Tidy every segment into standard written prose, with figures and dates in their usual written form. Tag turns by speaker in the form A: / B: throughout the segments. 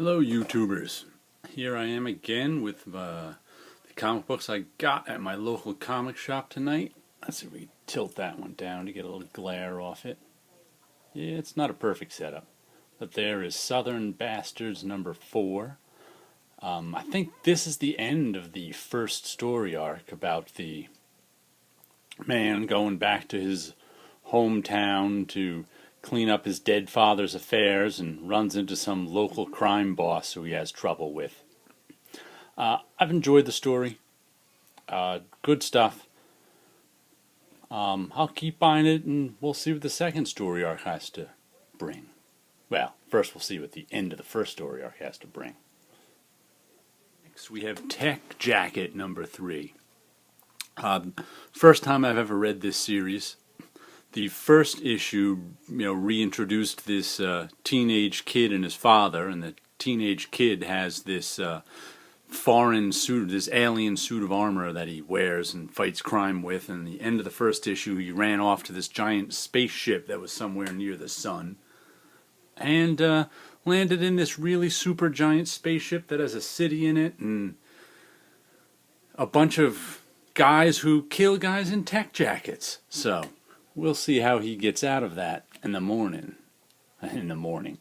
A: Hello YouTubers, here I am again with the comic books I got at my local comic shop tonight. Let's see if we can tilt that one down to get a little glare off it. Yeah, it's not a perfect setup, but there is Southern Bastards number 4. I think this is the end of the first story arc about the man going back to his hometown to clean up his dead father's affairs and runs into some local crime boss who he has trouble with. I've enjoyed the story. Good stuff. I'll keep buying it and we'll see what the second story arc has to bring. Well, first we'll see what the end of the first story arc has to bring. Next we have Tech Jacket number 3. First time I've ever read this series. The first issue, reintroduced this teenage kid and his father, and the teenage kid has this foreign suit, this alien suit of armor that he wears and fights crime with. And at the end of the first issue, he ran off to this giant spaceship that was somewhere near the sun, and landed in this really super giant spaceship that has a city in it and a bunch of guys who kill guys in tech jackets. So we'll see how he gets out of that in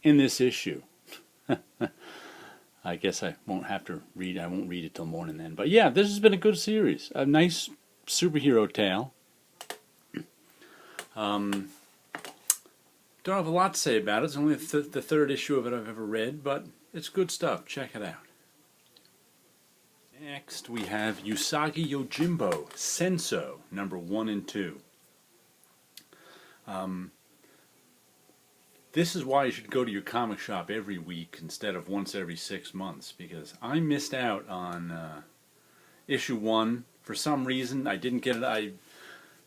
A: this issue. I guess I won't read it till morning then. But yeah, this has been a good series. A nice superhero tale. Don't have a lot to say about it. It's only the third issue of it I've ever read, but it's good stuff. Check it out. Next we have Usagi Yojimbo, Senso, number 1 and 2. This is why you should go to your comic shop every week instead of once every 6 months, because I missed out on issue 1 for some reason. I didn't get it.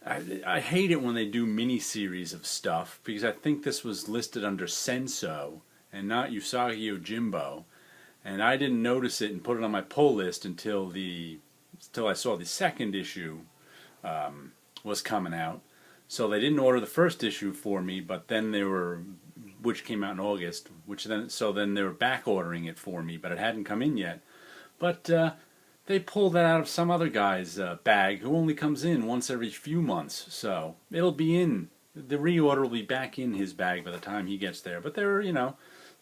A: I hate it when they do mini-series of stuff, because I think this was listed under Senso and not Usagi Yojimbo, and I didn't notice it and put it on my pull list until I saw the second issue was coming out. So they didn't order the first issue for me, but then which came out in August, so then they were back ordering it for me, but it hadn't come in yet. But they pulled that out of some other guy's bag who only comes in once every few months. So it'll be in, the reorder will be back in his bag by the time he gets there. But they're,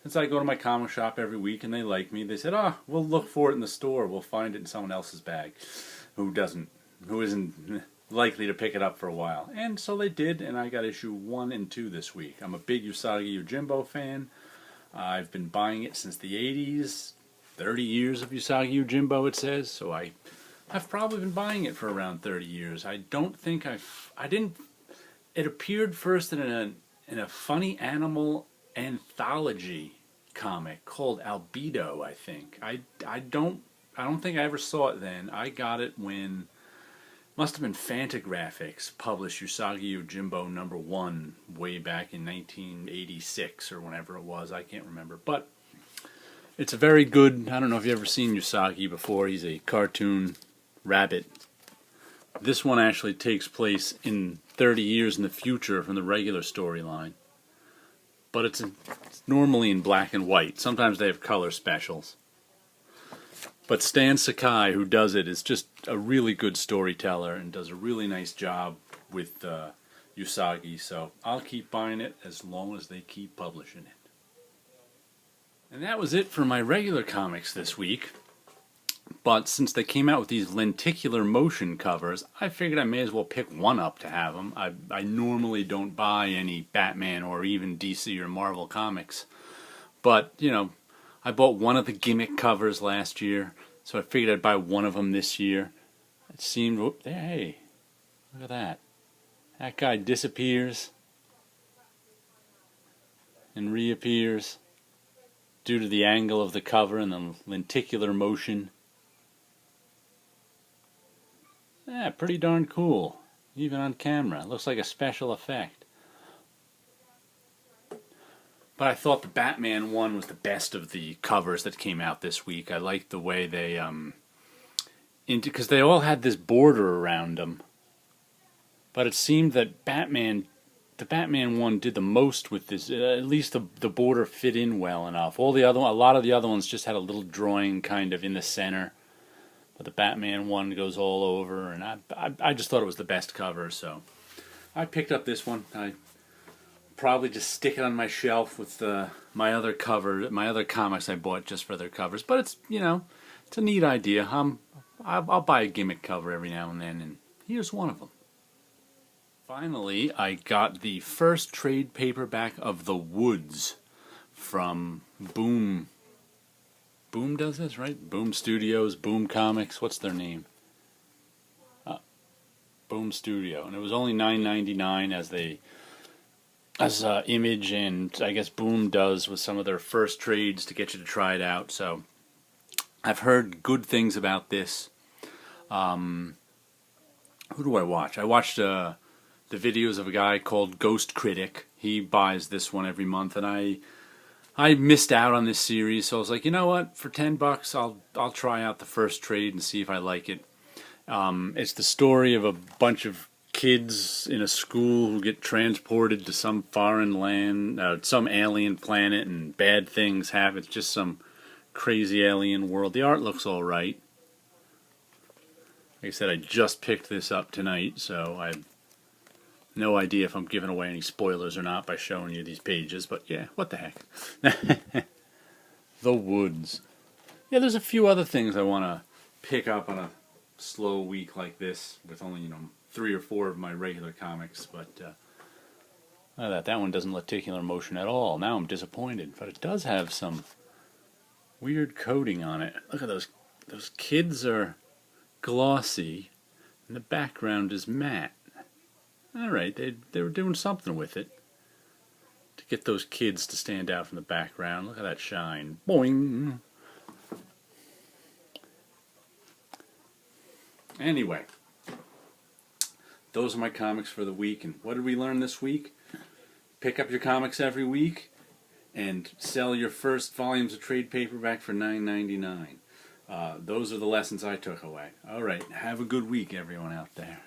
A: since I go to my comic shop every week and they like me, they said, we'll look for it in the store. We'll find it in someone else's bag who isn't likely to pick it up for a while. And so they did, and I got issue 1 and 2 this week. I'm a big Usagi Yojimbo fan. I've been buying it since the 80s. 30 years of Usagi Yojimbo, it says. So I've probably been buying it for around 30 years. I don't think it appeared first in a funny animal anthology comic called Albedo, I think. I don't think I ever saw it then. I got it when must have been Fantagraphics published Usagi Yojimbo number 1 way back in 1986 or whenever it was. I can't remember. But it's a very good, I don't know if you've ever seen Usagi before. He's a cartoon rabbit. This one actually takes place in 30 years in the future from the regular storyline. But it's normally in black and white. Sometimes they have color specials. But Stan Sakai, who does it, is just a really good storyteller and does a really nice job with Usagi. So I'll keep buying it as long as they keep publishing it. And that was it for my regular comics this week. But since they came out with these lenticular motion covers, I figured I may as well pick one up to have them. I normally don't buy any Batman or even DC or Marvel comics. But, I bought one of the gimmick covers last year, so I figured I'd buy one of them this year. It seemed, hey, look at that. That guy disappears and reappears due to the angle of the cover and the lenticular motion. Yeah, pretty darn cool, even on camera. It looks like a special effect. But I thought the Batman one was the best of the covers that came out this week. I liked the way they, because they all had this border around them. But it seemed that Batman the Batman one did the most with this. At least the border fit in well enough. A lot of the other ones just had a little drawing kind of in the center, but the Batman one goes all over, and I just thought it was the best cover, so I picked up this one. I probably just stick it on my shelf with my other comics I bought just for their covers. But it's it's a neat idea. I'll buy a gimmick cover every now and then, and here's one of them. Finally, I got the first trade paperback of The Woods from Boom. Boom does this, right? Boom Studios, Boom Comics. What's their name? Boom Studio, and it was only $9.99 as Image and I guess Boom does with some of their first trades to get you to try it out. So I've heard good things about this. Who do I watch? I watched the videos of a guy called Ghost Critic. He buys this one every month, and I missed out on this series, so I was like, you know what? For $10, I'll try out the first trade and see if I like it. It's the story of a bunch of kids in a school who get transported to some foreign land, some alien planet, and bad things happen. It's just some crazy alien world. The art looks all right. Like I said, I just picked this up tonight, so I have no idea if I'm giving away any spoilers or not by showing you these pages, but yeah, what the heck. The Woods. Yeah, there's a few other things I want to pick up on a slow week like this with only, 3 or 4 of my regular comics, but that one doesn't lenticular motion at all. Now I'm disappointed, but it does have some weird coating on it. Look at those kids are glossy, and the background is matte. Alright, they were doing something with it to get those kids to stand out from the background. Look at that shine. Boing! Anyway, those are my comics for the week. And what did we learn this week? Pick up your comics every week and sell your first volumes of trade paperback for $9.99. Those are the lessons I took away. Alright, have a good week, everyone out there.